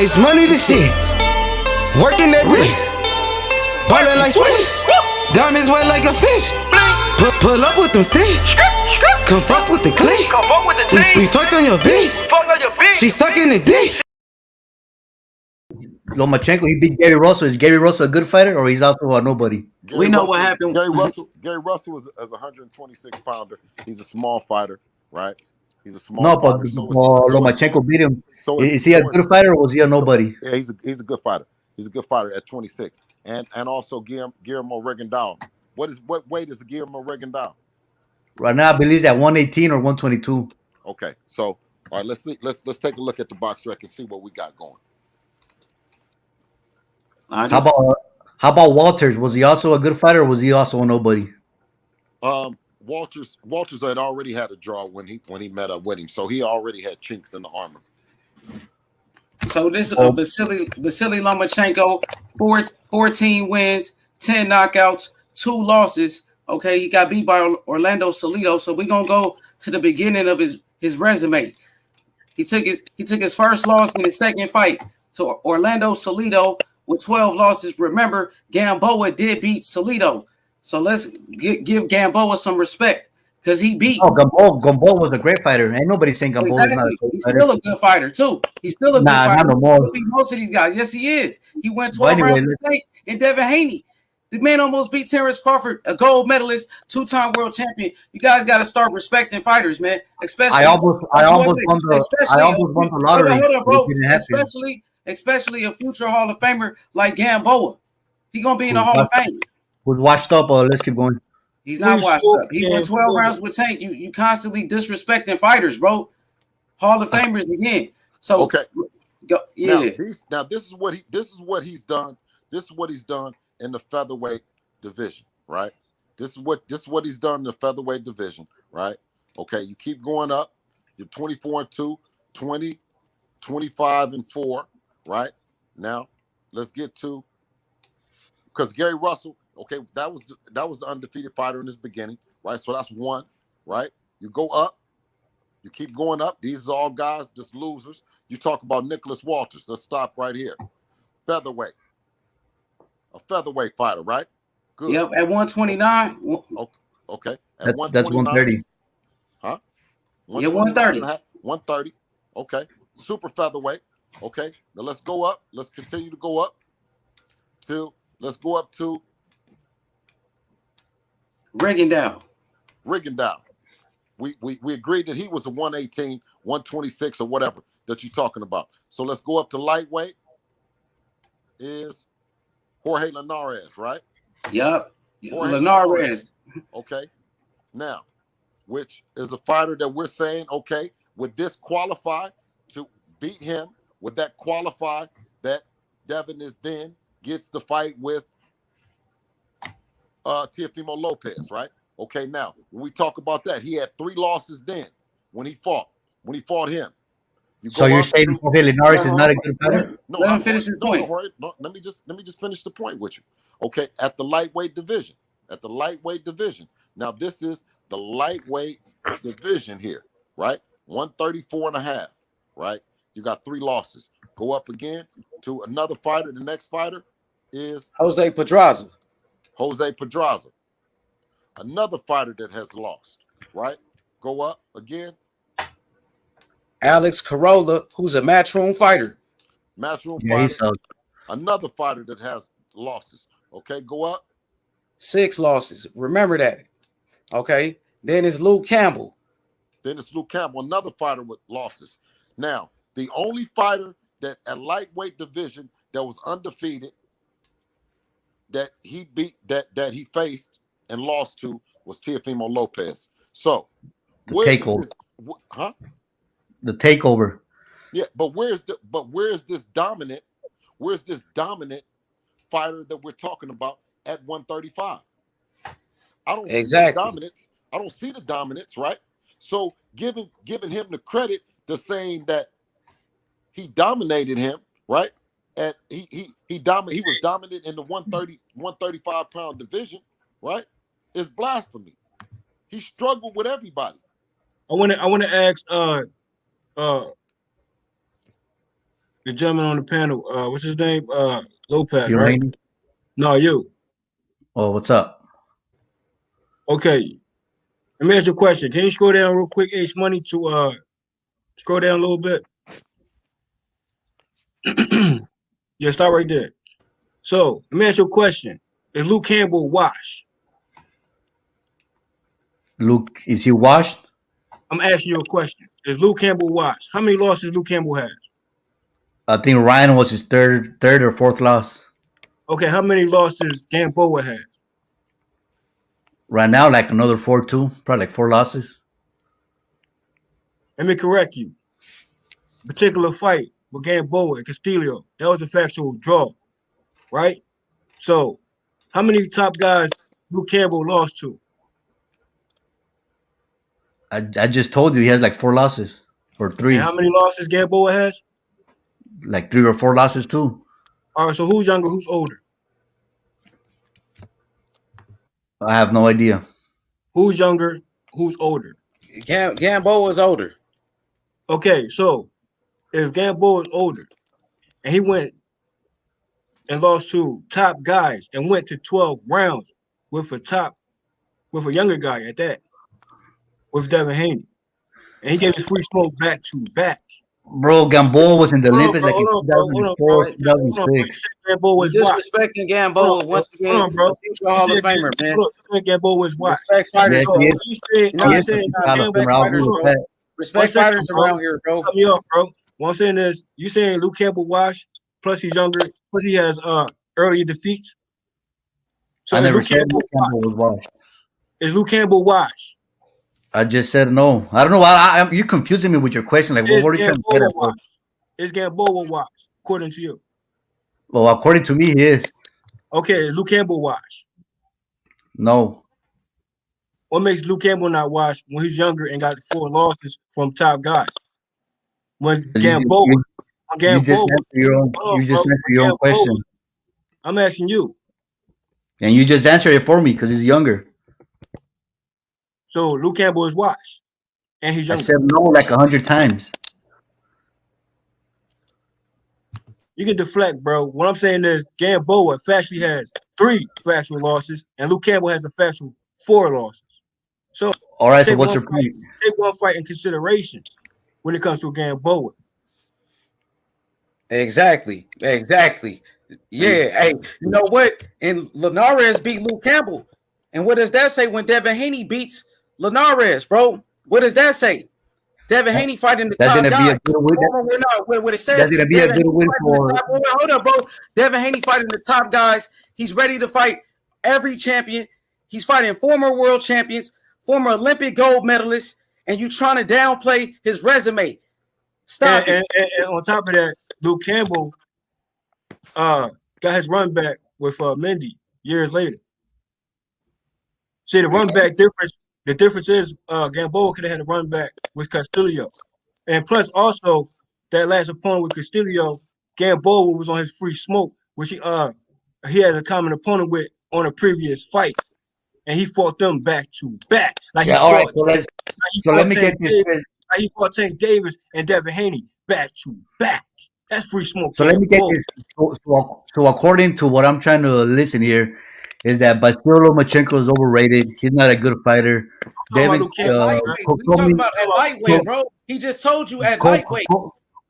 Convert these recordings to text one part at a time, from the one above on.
Ace money the shit. Working that bitch. Ballin' like Swish. Diamonds wet like a fish. Pull up with them sticks. Come fuck with the clique. We fucked on your bitch. She sucking the dick. Lomachenko, he beat Gary Russell. Is Gary Russell a good fighter, or he's also a nobody? We know what happened. Gary Russell is a 126 pounder. He's a small fighter, right? He's a small fighter. Lomachenko beat him. Is he a good fighter, or was he a nobody? Yeah, he's a good fighter. He's a good fighter at 26. And also Guillermo Regendal. What weight is Guillermo Regendal? Right now, I believe he's at 118 or 122. Okay, so all right, let's see. Let's take a look at the box rec and see what we got going. How about Walters? Was he also a good fighter, or was he also a nobody? Walters had already had a draw when he met up with him, so he already had chinks in the armor. So this Vasyl Lomachenko, 14 wins, 10 knockouts, 2 losses. Okay, he got beat by Orlando Salido. So we're gonna go to the beginning of his resume. He took his first loss in his second fight to Orlando Salido with 12 losses. Remember, Gamboa did beat Salido. So let's give Gamboa some respect because he beat. Oh, Gamboa was a great fighter. Ain't nobody saying Gamboa was not a great He's fighter. still a good fighter too. He's still a good fighter. Not no more. He'll beat most of these guys. Yes, he is. He went 12 rounds with Tank and Devin Haney. The man almost beat Terrence Crawford, a gold medalist, 2-time world champion. You guys got to start respecting fighters, man. Especially, I almost won the lottery. Hold on, bro. Especially a future Hall of Famer like Gamboa. He's gonna be in the Hall of Fame. Who's washed up? Let's keep going. He's not washed up. He went 12 rounds with Tank. You constantly disrespecting fighters, bro. Hall of Famers again. So okay, yeah. Now this is what he's done. This is what he's done in the featherweight division, right? This is what he's done in the featherweight division, right? Okay, you keep going up. You're 24-2, 20, 25-4, right? Now let's get to because Gary Russell. Okay, that was the undefeated fighter in his beginning, right? So that's one, right? You go up, you keep going up. These are all guys, just losers. You talk about Nicholas Walters. Let's stop right here. Featherweight, a featherweight fighter, right? Good. Yep, at 129. Okay, that's 130. Huh? Yeah, 130. 130. Okay, super featherweight. Okay, now let's go up. Let's continue to go up to. Let's go up to. Regendal. We agreed that he was a 118, 126 or whatever that you're talking about. So let's go up to lightweight. Is Jorge Linares, right? Yep. Linares. Okay. Now, which is a fighter that we're saying, okay, would this qualify to beat him? Would that qualify that Devin is then gets the fight with Teofimo Lopez, right? Okay, now when we talk about that, he had 3 losses then when he fought him. So you're saying Jorge Linares is not a good fighter? No, let him finish his point. No, let me just finish the point with you. Okay, at the lightweight division. Now this is the lightweight division here, right? 134.5, right? You got 3 losses. Go up again to another fighter. The next fighter is Jose Pedraza. Another fighter that has lost, right? Go up again. Alex Corolla, who's a matchroom fighter. Fighter. Another fighter that has losses. Okay, go up. 6 losses. Remember that. Okay. Then it's Luke Campbell. Another fighter with losses. Now, the only fighter that at lightweight division that was undefeated that he beat that he faced and lost to was Teofimo Lopez. So the takeover. The takeover. Yeah, but where's this dominant fighter that we're talking about at 135? I don't see the dominance. I don't see the dominance, right? So giving him the credit to saying that he dominated him, right? And he was dominant in the 135 pound division, right? Is blasphemy. He struggled with everybody. I want to ask the gentleman on the panel. What's his name? Lopez, You're right? Haney? No, you. Oh, what's up? Okay. Let me ask you a question. Can you scroll down real quick, H Money, to scroll down a little bit? Yeah, start right there. So let me ask you a question. Is Luke Campbell washed? Luke, is he washed? I'm asking you a question. Is Luke Campbell washed? How many losses Luke Campbell has? I think Ryan was his third or fourth loss. Okay, how many losses Gamboa has? Right now, like another 4-2, probably like 4 losses. Let me correct you. Particular fight with Gamboa and Castillo, that was a factual draw, right? So, how many top guys Luke Campbell lost to? I just told you he has like 4 losses or And 3, how many losses Gamboa has? like 3 or 4 losses too. All right, so who's younger, who's older? I have no idea. Who's younger, who's older? Gamboa is older. Okay, so if Gamboa is older and he went and lost to top guys and went to 12 rounds with a younger guy at that, with Devin Haney, and he gave his free smoke back to back. Bro, Gamboa was in the Hold on, Olympics bro. like in Hold on, bro. 2004, Hold on, bro. You 2006. said Gamboa You is washed. disrespecting Gamboa once again. Hold on, bro. A future Hall of Famer, man. You said Gamboa was washed. Respect fighters, Yes, bro. he is. You He is said a Hall of Gamboa. Famer. I'll agree fighters, with bro. that. Respect fighters around here, bro. Cut me off, bro. What I'm saying is, you saying Luke Campbell washed, plus he's younger, plus he has earlier defeats. So I is never Luke said Campbell Luke Campbell was washed. Is Luke Campbell washed? I just said no. I don't know why you're confusing me with your question. Like, Is what are you trying to get Gamboa at, bro? washed? Is Gamboa washed, according to you? Well, according to me, he is. Okay, is Luke Campbell washed? No. What makes Luke Campbell not washed when he's younger and got 4 losses from top guys? When Gamboa, You just answer your own. You just answer your own question, I'm asking you. and you just answered it for me because he's younger. So Luke Campbell is washed, and he's I younger. said no like 100 times. You can deflect, bro. What I'm saying is Gamboa factually has 3 factual losses, and Luke Campbell has a factual 4 losses. So All right. So what's your point? take one fight in consideration when it comes to Gamboa. Exactly. Yeah. Hey, you know what? And Linares beat Luke Campbell. And what does that say when Devin Haney beats Linares, bro? What does that say? Devin Haney fighting the top That's gonna be guy. a good win. We're not what it says. That's gonna be a good win for. Hold up, bro. Devin Haney fighting the top guys. He's ready to fight every champion. He's fighting former world champions, former Olympic gold medalists, and you trying to downplay his resume. Stop it. And on top of that, Luke Campbell got his run back with Mendy years later. See, the run back difference, the difference is Gamboa could have had a run back with Castillo. And plus also that last opponent with Castillo, Gamboa was on his free smoke, which he had a common opponent with on a previous fight. And he fought them back to back. Like he all right. fought, So let me get this. like he fought Tank Davis and Devin Haney back to back. That's free smoke. So let me get this. So according to what I'm trying to listen here, is that Vasyl Lomachenko is overrated. He's not a good fighter. Devin, we talking about at lightweight, bro. He just told you at lightweight.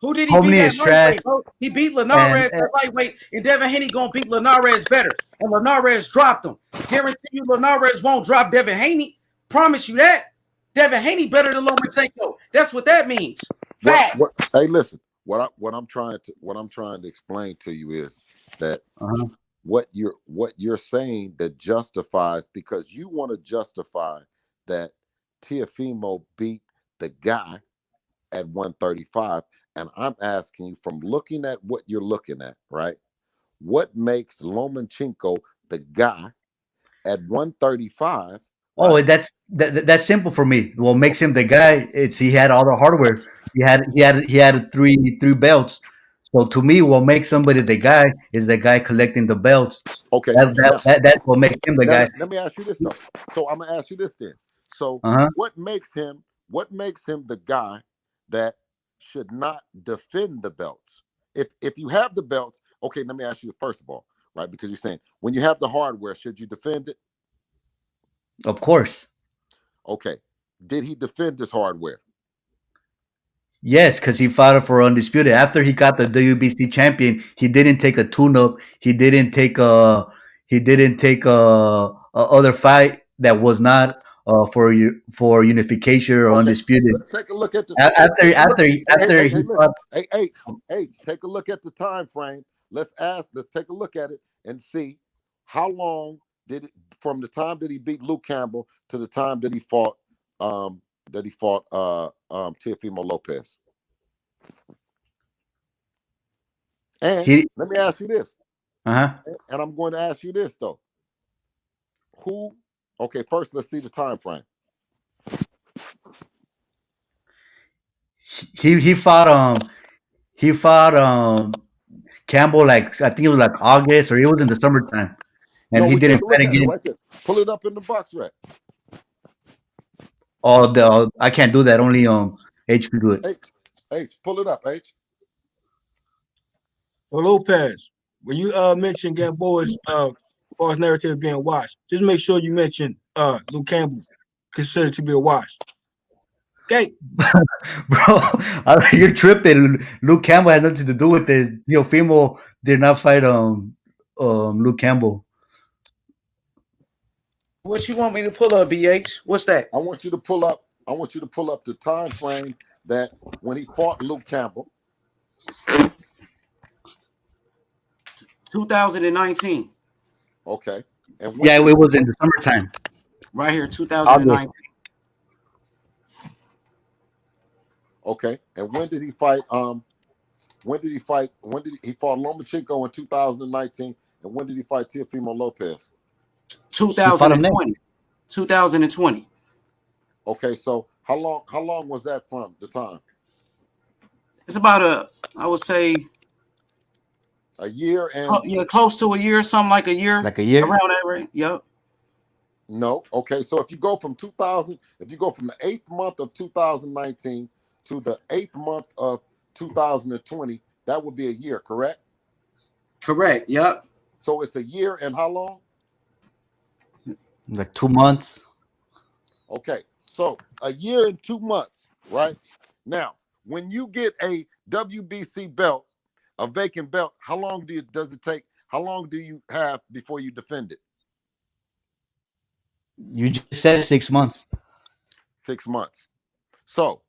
Who did he beat at lightweight, bro? He beat Linares at lightweight, and Devin Haney gonna beat Linares better. And Linares dropped him. Guarantee you Linares won't drop Devin Haney. Promise you that. Devin Haney better than Lomachenko. That's what that means. Hey, listen. What I'm trying to explain to you is that what you're saying that justifies, because you want to justify that Teofimo beat the guy at 135, and I'm asking you, from looking at what you're looking at, right? What makes Lomachenko the guy at 135? Oh, that's simple for me. What makes him the guy? It's he had all the hardware. He had three belts. So to me, what makes somebody the guy is the guy collecting the belts. Okay, that's what makes him the guy. Let me ask you this though. So I'm gonna ask you this then. So what makes him the guy that should not defend the belts? if you have the belts, okay, let me ask you first of all, right? Because you're saying when you have the hardware, should you defend it? Of course. Okay. Did he defend this hardware? Yes, because he fought it for undisputed. After he got the WBC champion, he didn't take a tune-up. He didn't take a other fight that was not for unification or Okay, undisputed. let's take a look at the. Let's After take a look. after Hey, after hey, he hey, listen. fought, Hey, take a look at the time frame. Let's take a look at it and see how long did it from the time that he beat Luke Campbell to the time that he fought Teofimo Lopez. And he let me ask you this, uh-huh. and I'm going to ask you this though. Who? Okay, first let's see the time frame. He fought Campbell, like I think it was like August, or it was in the summertime, and No, he we didn't take a fight look at it again. right there. Pull it up in the box rack. I can't do that. Only H can do it. H, pull it up, H. Well, Lopez, when you mentioned Gamboa's false narrative being washed, just make sure you mention Luke Campbell considered to be a wash. Okay. Bro, you're tripping. Luke Campbell had nothing to do with this. Teofimo did not fight Luke Campbell. What you want me to pull up, BH? What's that? I want you to pull up the time frame that when he fought Luke Campbell. 2019. Okay. And Yeah, it was in the summertime. Right here, 2019. Okay. And when did he fight? When did he fought Lomachenko in 2019? And when did he fight Teofimo Lopez? 2020. 2020. Okay, so how long was that from the time? It's about I would say a year and close to a year, something like a year. Like a year? Around that rate. Yep. No. Okay, so if you go from the 8th month of 2019 to the 8th month of 2020, that would be a year, correct? Correct. Yep. So it's a year and how long? Like 2 months. Okay, so a year and 2 months, right? Now, when you get a WBC belt, a vacant belt, how long does it take? How long do you have before you defend it? You just said 6 months. 6 months. So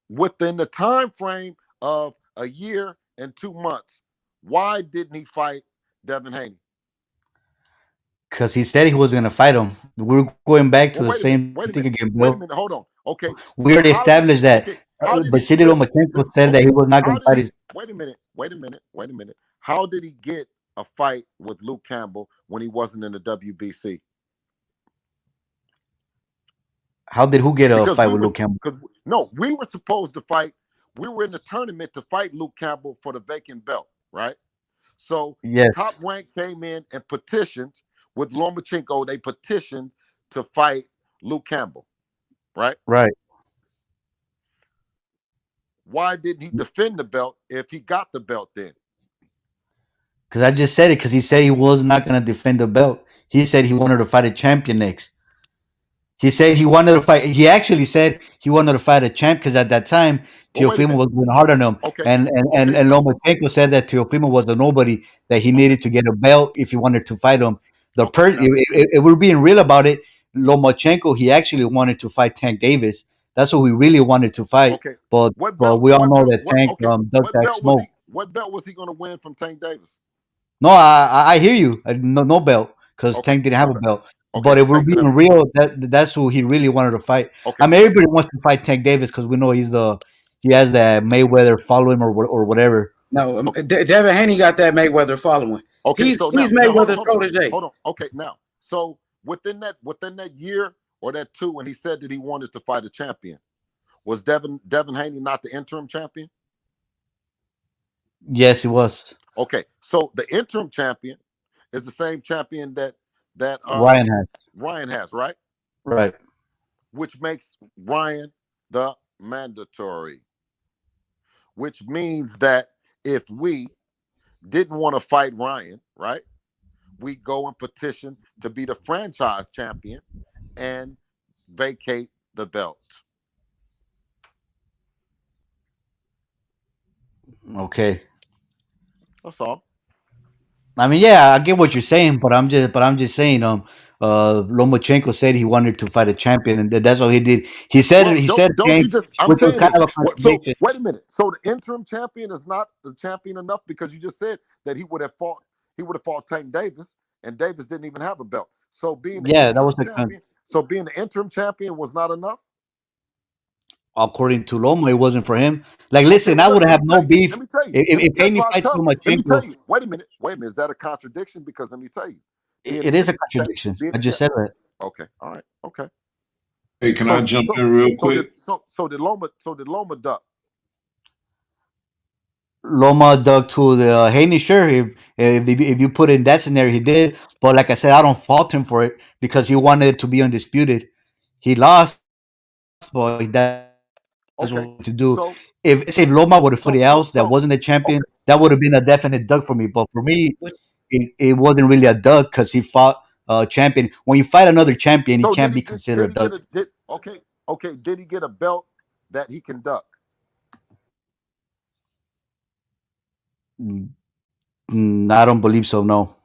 within the time frame of a year and 2 months, why didn't he fight Devin Haney? Because he said he was going to fight him. We're going back to the same thing again, Bill. Wait a minute, hold on. Okay. We already established that. Vasyl Lomachenko said that he was not going to fight his. Wait a minute. How did he get a fight with Luke Campbell when he wasn't in the WBC? How did who get a fight with Luke Campbell? No, we were supposed to fight. We were in the tournament to fight Luke Campbell for the vacant belt, right? So yes. Top Rank came in and petitioned with Lomachenko. They petitioned to fight Luke Campbell, right? Right. Why didn't he defend the belt if he got the belt then? Because I just said it. Because he said he was not going to defend the belt. He said he wanted to fight a champion next. He said he wanted to fight. He actually said he wanted to fight a champ because at that time Teofimo was going hard on him. Okay. And Lomachenko said that Teofimo was a nobody, that he needed to get a belt if he wanted to fight him. If we're being real about it, Lomachenko, he actually wanted to fight Tank Davis. That's who he really wanted to fight. Okay. But we all know that Tank does that smoke. What belt was he going to win from Tank Davis? No, I hear you. No belt, because Tank didn't have a belt. Okay, but if we're being real, that's who he really wanted to fight. Okay. I mean, everybody wants to fight Tank Davis because we know he has that Mayweather following or whatever. No, Devin Haney got that Mayweather following. Okay, he's Mayweather's protege. Hold on. Okay, now, so within that year or that 2, when he said that he wanted to fight a champion, was Devin Haney not the interim champion? Yes, he was. Okay, so the interim champion is the same champion that Ryan has, right? Right. Which makes Ryan the mandatory. Which means that if we didn't want to fight Ryan, right? We go and petition to be the franchise champion and vacate the belt. Okay. That's all. I mean, yeah, I get what you're saying, but I'm just saying, Lomachenko said he wanted to fight a champion, and that's what he did. Well, He said don't you again, just? I'm which was saying kind this. of a So contradiction. wait a minute. So the interim champion is not the champion enough because you just said that he would have fought. He would have fought Tank Davis, and Davis didn't even have a belt. So being the Yeah, that was interim the champion. So being the interim champion was not enough. according to Loma, it wasn't for him. Like, Okay, listen, well I would let have me no tell you. beef Let me tell you. if, Let me if tell you Haney why I fights tell. Let me tell Lomachenko. you. Wait a minute. Wait a minute. Is that a contradiction? Because let me tell you, being It the is a interim contradiction. being I the just said that. okay. All right. Okay. Hey, can I jump in real quick? So did Loma duck? Loma dug to the Haney. Sure, if you put it in that scenario, he did. But like I said, I don't fault him for it because he wanted it to be undisputed. He lost, but that's what he wanted to do. Okay. If Loma would have fought else that wasn't a champion, that would have been a definite dug for me. But for me, What it wasn't really a dug because he fought a champion. When you fight another champion, he So can't be considered a did he dug. get a did okay, did he get a belt that he can duck? Mm, I don't believe so. No,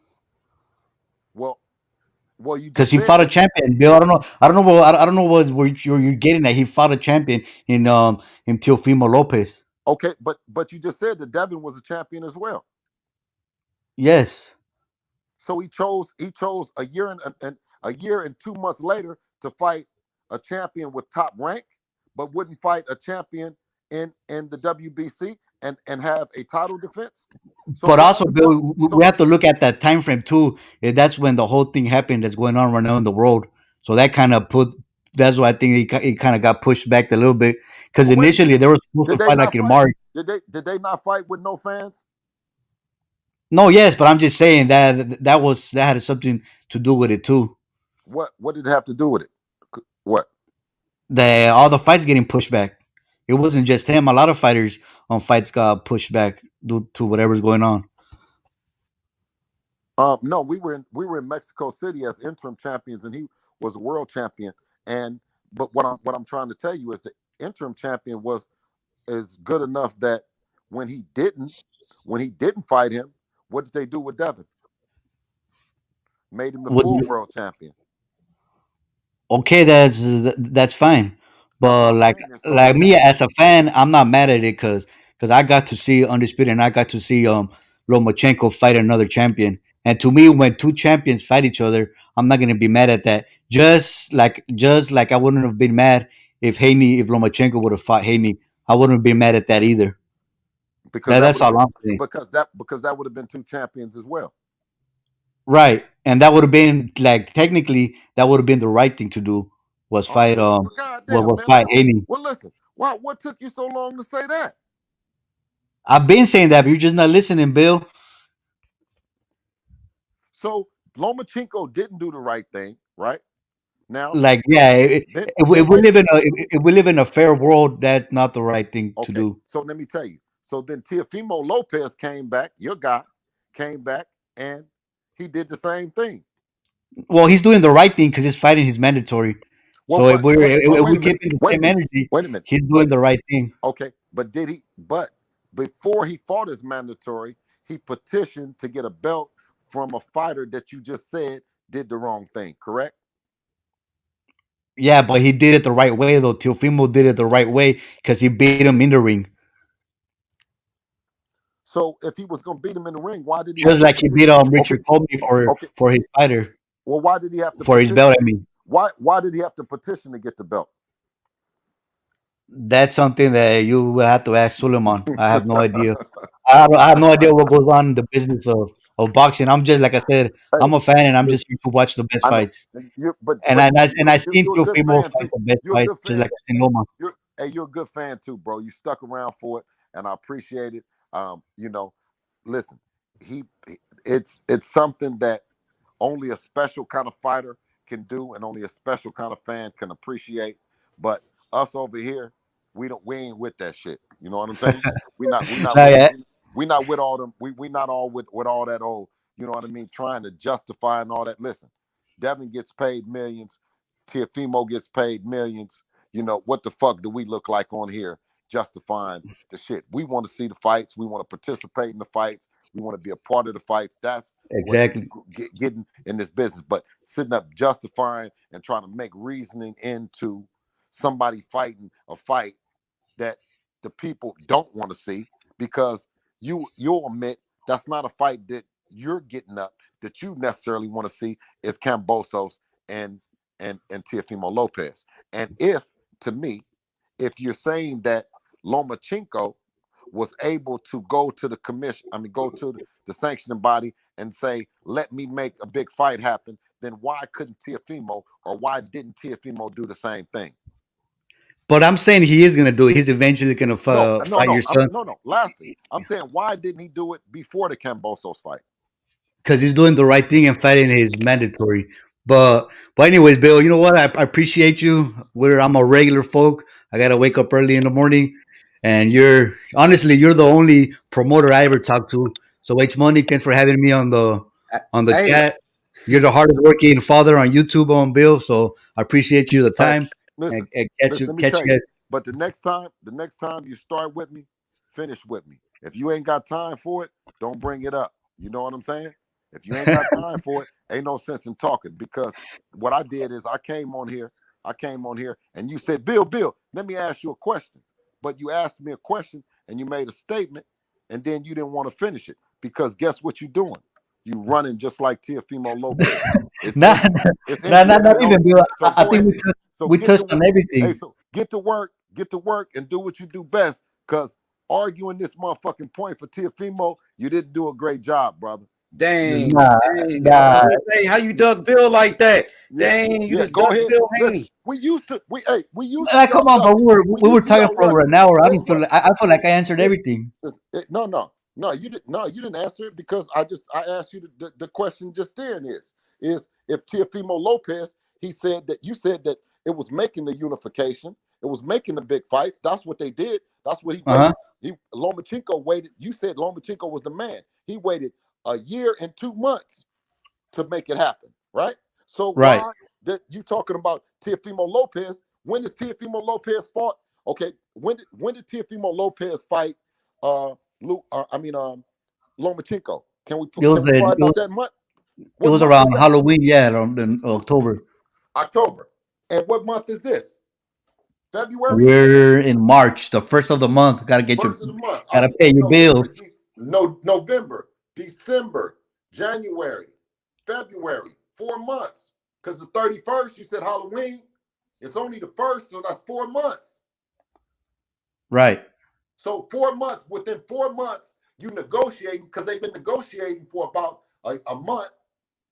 Well, you because just he said fought a that. champion. Bill, I don't know. I don't know what where you're getting at. He fought a champion in Teofimo Lopez. Okay, but you just said that Devin was a champion as well. Yes. So he chose a year and 2 months later to fight a champion with top rank, but wouldn't fight a champion in the WBC and have a title defense. So But what's also, the point? Bill, we have to look at that time frame too. That's when the whole thing happened that's going on right now in the world. So that kind of put. That's why I think it kind of got pushed back a little bit because Well, wait a initially minute. they were supposed Did to they fight like not in fight? March. Did they not fight with no fans? No, yes, but I'm just saying that had something to do with it too. What did it have to do with it? What? The all the fights getting pushed back. It wasn't just him. A lot of fighters on fights got pushed back due to whatever's going on. No, we were in Mexico City as interim champions, and he was a world champion. And but what I'm trying to tell you is the interim champion is good enough that when he didn't fight him, what did they do with Devin? Made him the What full world champion. Okay, that's fine. That's what But I'm saying. And so like me as a fan, I'm not mad at it because I got to see Undisputed and I got to see Lomachenko fight another champion. And to me, when two champions fight each other, I'm not gonna be mad at that. Just like I wouldn't have been mad if Lomachenko would have fought Haney. I wouldn't have been mad at that either. because that That's would have all been I'm saying. because that would have been two champions as well. Right. And that would have been like technically that would have been the right thing to do was Oh, fight well, goddamn, was man. fight Haney. Well, listen. What took you so long to say that? I've been saying that, but you're just not listening, Bill. So Lomachenko didn't do the right thing, right? Now, Like, yeah, then wait a minute. if we live in a fair world, that's not the right thing to Okay, do. so let me tell you. So then Teofimo Lopez came back, your guy came back, and he did the same thing. Well, he's doing the right thing because he's fighting his mandatory. Well, So but if wait we a keep minute. in the Wait a same minute. energy, Wait a minute. he's Wait doing a the minute. right thing. Okay, but before he fought his mandatory, he petitioned to get a belt from a fighter that you just said did the wrong thing, correct? Yeah, but he did it the right way though. Teofimo did it the right way because he beat him in the ring, So if he was going to beat him in the ring, why did he have just to like he petition? beat Okay, Richard Comey okay. for his fighter Well, why did he have to for his petition? belt. I mean, Why did he have to petition to get the belt? that's something that you will have to ask Suleiman. I have no idea. I have no idea what goes on in the business of boxing. I'm just like I said, Hey, I'm a fan and I'm look, just here to watch the best I know fights. you, And I seen you're a good Teofimo fan fight too. the best You're a fights, good just like fan. I seen Loma. You're a good fan too, bro. You stuck around for it, and I appreciate it. Listen, he it's something that only a special kind of fighter can do, and only a special kind of fan can appreciate. But us over here, we ain't with that shit. You know what I'm saying? We not No, with yeah, We not with all them. We not all with all that old. You know what I mean? Trying to justify and all that. Listen, Devin gets paid millions. Teofimo gets paid millions. You know, what the fuck do we look like on here justifying the shit? We want to see the fights. We want to participate in the fights. We want to be a part of the fights. That's exactly getting in this business. But sitting up justifying and trying to make reasoning into somebody fighting a fight that the people don't want to see, because you'll admit that's not a fight that you're getting up that you necessarily want to see, is Kambosos and Teofimo Lopez. And to me, if you're saying that Lomachenko was able to go to the commission, go to the sanctioning body and say, let me make a big fight happen, then why couldn't Teofimo, or why didn't Teofimo do the same thing? But I'm saying he is going to do it. He's eventually going to fight your son. Lastly, I'm saying, why didn't he do it before the Kambosos fight? Because he's doing the right thing and fighting his mandatory. But anyways, Bill, you know what? I appreciate you. I'm a regular folk. I got to wake up early in the morning. And you're the only promoter I ever talked to. So H Money, thanks for having me on the chat. You're the hardest working father on YouTube, on Bill. So I appreciate you the time. Listen, and catch you guys. But the next time you start with me, finish with me. If you ain't got time for it, don't bring it up. You know what I'm saying? If you ain't got time for it, ain't no sense in talking. Because what I did is I came on here, and you said, Bill, let me ask you a question. But you asked me a question and you made a statement, and then you didn't want to finish it, because guess what you're doing? You running just like Teofimo Lopez. Not even, Bill. So I think we touched on everything. Hey, so get to work, and do what you do best. Because arguing this motherfucking point for Teofimo, you didn't do a great job, brother. Dang. Nah. Hey, how you dug Bill like that? Dang, you just go dug ahead. Bill Haney. We used to. Come on, but we were talking for over an hour. I feel like I answered everything. No, you didn't. No, you didn't answer it, because I asked you the question just then is if Teofimo Lopez, you said that it was making the unification, it was making the big fights. That's what they did. That's what he waited. Lomachenko waited. You said Lomachenko was the man. He waited a year and 2 months to make it happen, right? So why that you talking about Teofimo Lopez? When does Teofimo Lopez fought? Okay, when did Teofimo Lopez fight Lomachenko? Can we find out that month? It was around Halloween, around in October. And what month is this? February? We're in March, the first of the month. Gotta pay your bills. November, December, January, February, 4 months. Because the 31st, you said Halloween. It's only the 1st, so that's 4 months. Right. So 4 months, within 4 months, you negotiating, because they've been negotiating for about a month.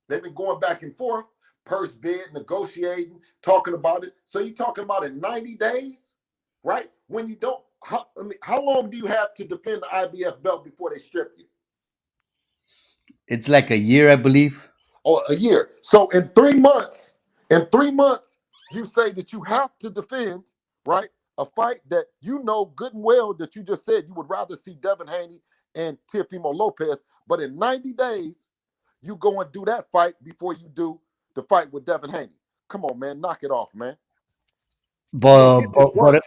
They've been going back and forth, purse bid, negotiating, talking about it. So you're talking about in 90 days, right? When you don't, how long do you have to defend the IBF belt before they strip you? It's like a year, I believe. Or a year. So in 3 months, you say that you have to defend, right? A fight that you know good and well that you just said you would rather see Devin Haney and Teofimo Lopez, but in 90 days, you go and do that fight before you do the fight with Devin Haney. Come on, man, knock it off, man. You're gonna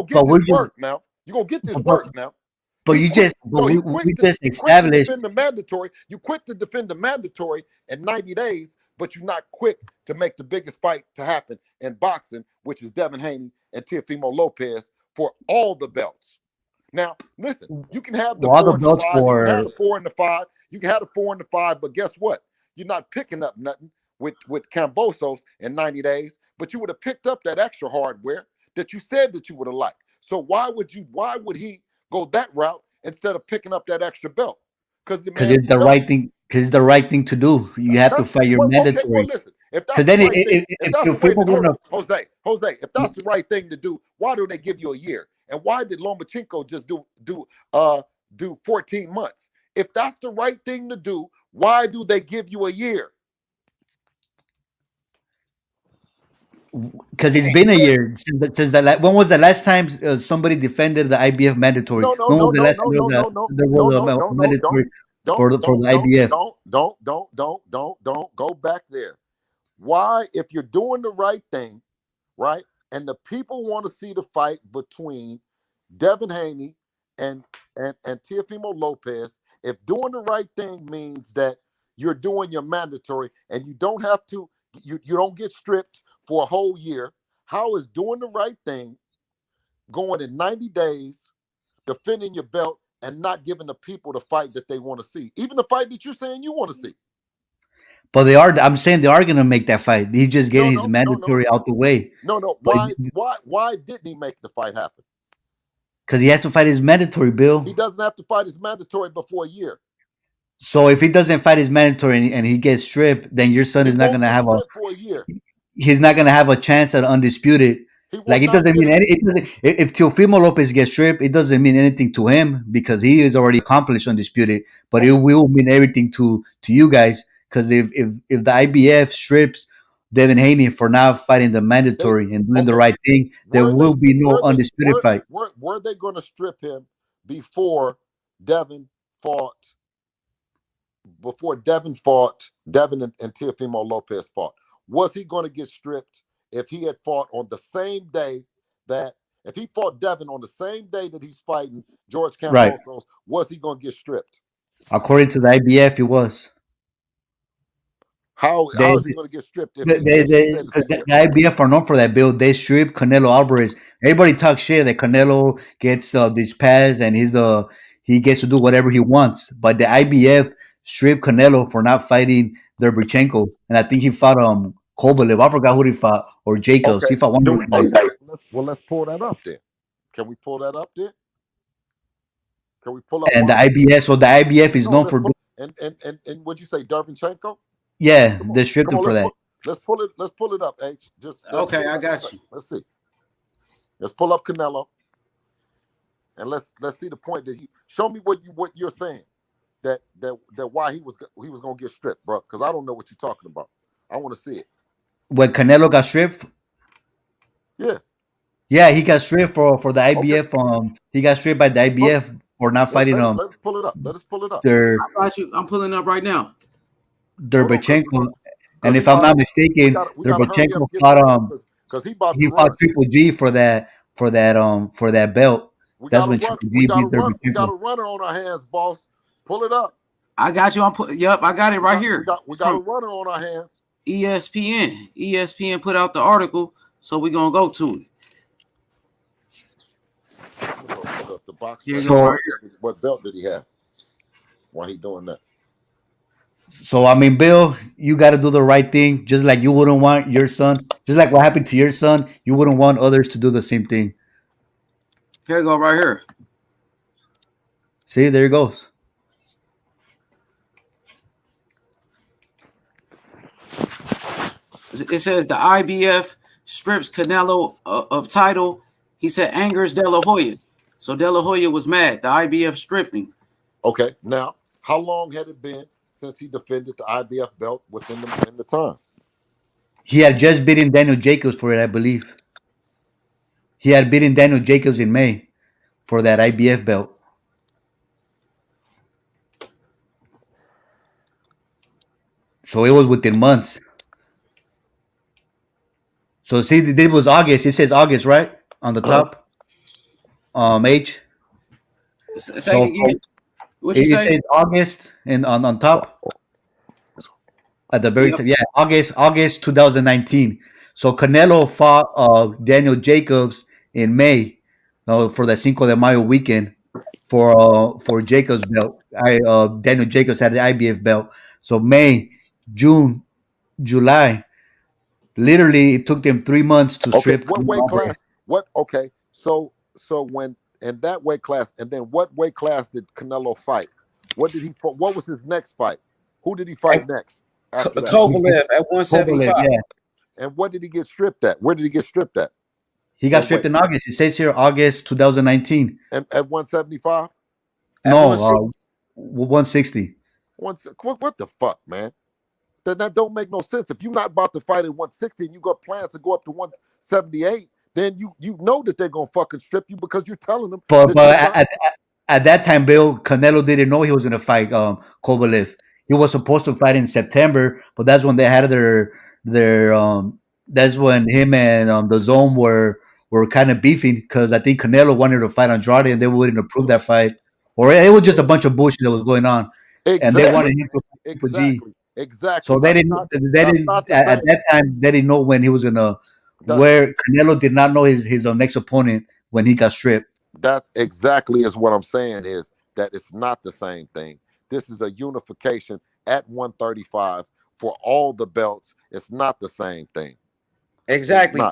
get this work now. You're gonna get this work now. But we just established defend the mandatory. You quick to defend the mandatory in 90 days, but you're not quick to make the biggest fight to happen in boxing, which is Devin Haney and Teofimo Lopez for all the belts. Now, listen, you can have the 4 and the 5, you can have the 4 and the 5, you can have the 4 and the 5, but guess what? You're not picking up nothing with Kambosos in 90 days, but you would have picked up that extra hardware that you said that you would have liked. So why would he go that route instead of picking up that extra belt? Because it's the right thing. Because it's the right thing to do. You have to fight your mandatory. Okay, well, listen, if that's the right thing, Jose, if that's the right thing to do, why do they give you a year? And why did Lomachenko just do 14 months? If that's the right thing to do, why do they give you a year? Because it's been a year since that. When was the last time somebody defended the IBF mandatory? No, no, When was no, the no, last no, time no, no, no, there no, was no, a no, no, mandatory don't, for the IBF? don't go back there. Why, if you're doing the right thing, right, and the people want to see the fight between Devin Haney and Teofimo Lopez, if doing the right thing means that you're doing your mandatory and you don't have to, you don't get stripped for a whole year, how is doing the right thing going in 90 days, defending your belt, and not giving the people the fight that they want to see, even the fight that you're saying you want to see? But they are. I'm saying they are going to make that fight. He's just getting his No. mandatory out the way. No. But Why didn't he make the fight happen? because he has to fight his mandatory, Bill. He doesn't have to fight his mandatory before a year. So if he doesn't fight his mandatory and he gets stripped, then your son He is not won't going to get have a. stripped for a year. He's not going to have a chance at undisputed. He will Like it not doesn't get mean any. It doesn't. If Teofimo Lopez gets stripped, it doesn't mean anything to him because he is already accomplished undisputed. But it will mean everything to you guys because if the IBF strips Devin Haney for not fighting the mandatory and doing the right thing, there will be no undisputed fight. Were they going to strip him before Devin fought? Before Devin fought, Devin and Teofimo Lopez fought, was he going to get stripped if he had fought on the same day that, if he fought Devin on the same day that he's fighting George Kambosos, Right. was he going to get stripped? According to the IBF, it was. How is he going to get stripped if he said it's a year? The IBF are known for that, Bill. They strip Canelo Alvarez. Everybody talks shit that Canelo gets this pass and he gets to do whatever he wants. But the IBF stripped Canelo for not fighting Lomachenko, and I think he fought Kovalev. I forgot who he fought, or Jacobs. Okay. He fought one of those guys. Let's pull that up then. Can we pull that up then? Can we pull up? And the IBF, so the IBF is known for. And what'd you say, Darvinchenko? Yeah, they stripped him for that. Let's pull it up, H. Okay, I got you. Let's see. Let's pull up Canelo, and let's see the point that he. Show me what you're saying. That why he was gonna get stripped, bro. Because I don't know what you're talking about. I want to see it. When Canelo got stripped. Yeah. Yeah, he got stripped for the IBF. Okay. He got stripped by the IBF for not fighting Let's pull it up. Let us pull it up. I got you. I'm pulling it up right now. Lomachenko, and if I'm not mistaken, Lomachenko fought because he fought Triple G for that belt. That's when Triple G beat Lomachenko. We got a runner on our hands, boss. Pull it up. I got you. Yep, I got it right here. We got a runner on our hands. ESPN put out the article, so we're gonna go to it. The box. So, what belt did he have? Why he doing that? So I mean, Bill, you got to do the right thing, just like you wouldn't want your son, just like what happened to your son, you wouldn't want others to do the same thing. Here you go, right here. See, there it goes. It says the IBF strips Canelo of title. He said angers De La Hoya. So De La Hoya was mad. The IBF stripped him. Okay, now how long had it been since he defended the IBF belt within the time? He had just beaten Daniel Jacobs for it, I believe. He had beaten Daniel Jacobs in May for that IBF belt. So it was within months. So see, it was August. It says August, right? On the top. H. Say again. What you say? It says August and on top. At the very top. Yeah, August 2019. So Canelo fought Daniel Jacobs in May for the Cinco de Mayo weekend for Jacobs belt. Daniel Jacobs had the IBF belt. So May, June, July. Literally, it took them 3 months to strip. What weight class? Okay, so when in that weight class, and then what weight class did Canelo fight? What was his next fight? Who did he fight next? Kovalev at 175. Yeah. And what did he get stripped at? Where did he get stripped at? He got stripped in August. It says here August 2019. And at 175? No, 160. What the fuck, man? then that don't make no sense. If you're not about to fight at 160 and you got plans to go up to 178, then you know that they're gonna fucking strip you because you're telling them. But at that time, Bill Canelo didn't know he was going to fight Kovalev. He was supposed to fight in September, but that's when they had their that's when him and the Zone were kind of beefing because I think Canelo wanted to fight Andrade and they wouldn't approve that fight, or it was just a bunch of bullshit that was going on, and they wanted him to fight Triple G. Exactly. So they didn't at that time they didn't know when he was gonna. Where Canelo did not know his next opponent when he got stripped. That exactly is what I'm saying, is that it's not the same thing. This is a unification at 135 for all the belts. It's not the same thing. Exactly.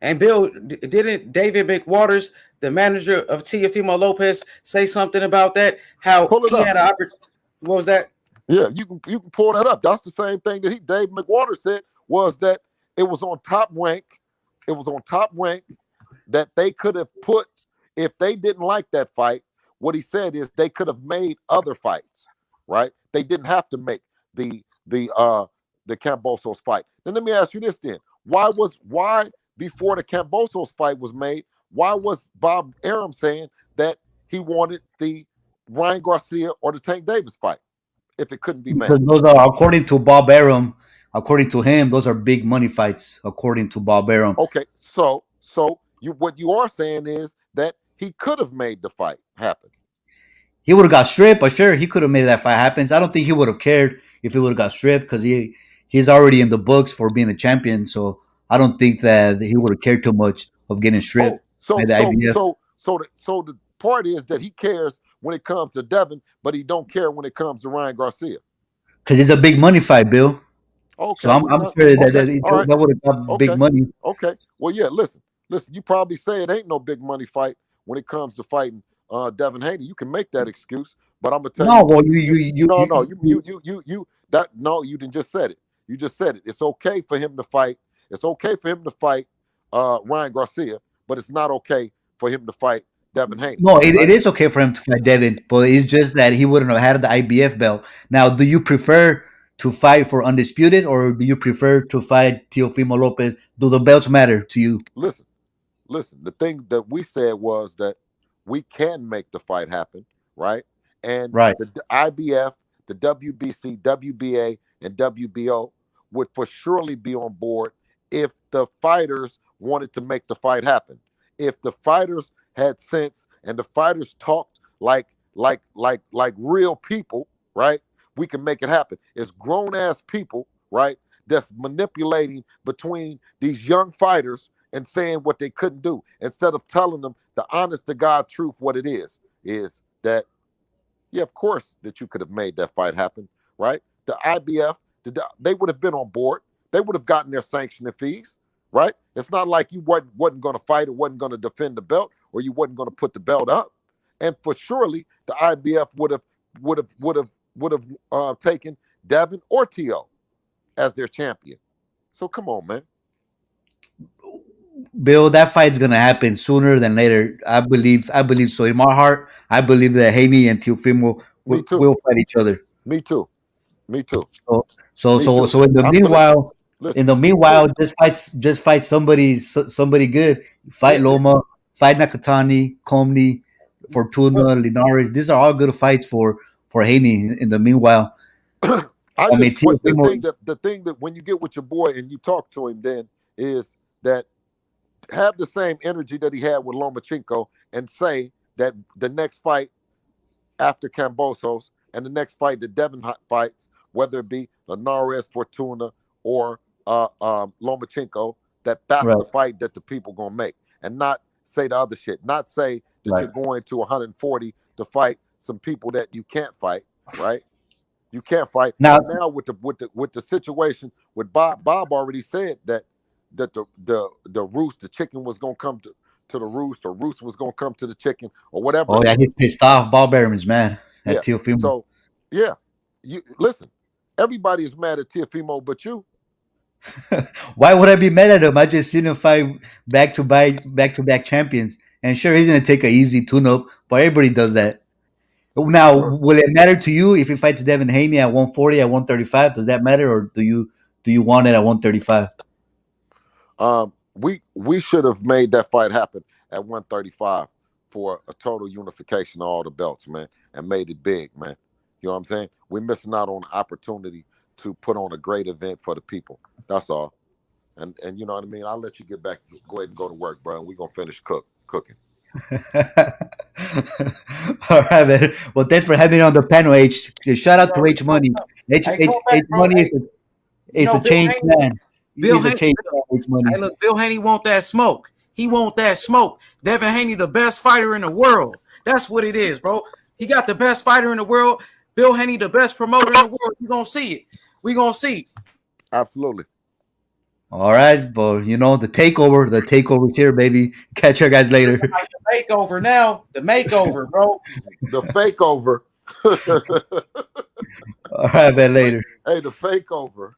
And Bill, didn't David McWaters, the manager of Teofimo Lopez, say something about that? How he had an opportunity. What was that? Yeah, you can pull that up. That's the same thing that Dave McWaters said, was that it was on Top Rank. It was on Top Rank that they could have put, if they didn't like that fight, what he said is they could have made other fights, right? They didn't have to make the Kambosos fight. Then let me ask you this then. Why before the Kambosos fight was made, why was Bob Arum saying that he wanted the Ryan Garcia or the Tank Davis fight if it couldn't be made? Because those are, according to Bob Arum, according to him, those are big money fights, according to Bob Arum. Okay, so what you are saying is that he could have made the fight happen. He would have got stripped, but sure, he could have made that fight happen. I don't think he would have cared if he would have got stripped because he's already in the books for being a champion. So I don't think that he would have cared too much of getting stripped. So the part is that he cares when it comes to Devin, but he don't care when it comes to Ryan Garcia. Because it's a big money fight, Bill. Okay, so I'm sure that would have got big money. Okay, well, yeah. Listen. You probably say it ain't no big money fight when it comes to fighting Devin Haney. You can make that excuse, but I'm gonna tell you didn't just said it. You just said it. It's okay for him to fight. It's okay for him to fight Ryan Garcia, but it's not okay for him to fight Devin Haney. No, it is okay for him to fight Devin, but it's just that he wouldn't have had the IBF belt. Now, do you prefer to fight for undisputed, or do you prefer to fight Teofimo Lopez? Do the belts matter to you? Listen, the thing that we said was that we can make the fight happen, right? And the IBF, the WBC, WBA, and WBO would for surely be on board if the fighters wanted to make the fight happen. If the fighters had sense and the fighters talked like real people, right? We can make it happen. It's grown-ass people, right, that's manipulating between these young fighters and saying what they couldn't do, instead of telling them the honest to God truth. What it is that, yeah, of course that you could have made that fight happen, right? The IBF, they would have been on board. They would have gotten their sanctioning fees, right? It's not like you wasn't going to fight or wasn't going to defend the belt, or you wasn't going to put the belt up. And for surely the IBF would have taken Devin or T.O. as their champion. So come on, man. Bill, that fight's gonna happen sooner than later. I believe so. In my heart, I believe that Haney and Teofimo will fight each other. Me too. So in the meanwhile, just fight somebody good. Fight Loma, fight Nakatani, Comey, Fortuna, Linares. These are all good fights for Haney. In the meanwhile, the thing that when you get with your boy and you talk to him, then is that have the same energy that he had with Lomachenko and say that the next fight after Kambosos and the next fight that Devin fights, whether it be Linares, Fortuna, or Lomachenko, that's the fight that the people gonna make, and not say the other shit. Not say that you're going to 140 to fight some people that you can't fight, right? You can't fight now with the situation with Bob. Bob already said that the roost, the chicken was gonna come to the roost, or roost was gonna come to the chicken, or whatever. Oh yeah, he's pissed off. Bob Arum is mad at Teofimo. So yeah, you listen. Everybody is mad at Teofimo, but you. Why would I be mad at him? I just seen him fight back to back champions, and sure, he's gonna take an easy tune-up, but everybody does that. Now, will it matter to you if he fights Devin Haney at 140, at 135? Does that matter, or do you want it at 135? We should have made that fight happen at 135 for a total unification of all the belts, man, and made it big, man. You know what I'm saying? We're missing out on the opportunity to put on a great event for the people. That's all. And you know what I mean? I'll let you get back, go ahead and go to work, bro. And we're gonna finish cooking. All right, man. Well, thanks for having me on the panel, H. Shout out to H Money. H Money is a change man. He's a change man, H Money. Hey, look, Bill Haney want that smoke. He want that smoke. Devin Haney, the best fighter in the world. That's what it is, bro. He got the best fighter in the world. Bill Haney, the best promoter in the world. You gonna see it. We gonna see. Absolutely. All right, but the takeover's here, baby. Catch you guys later. The makeover now. The makeover, bro. The fake over. All right, man, later. Hey, the fake over.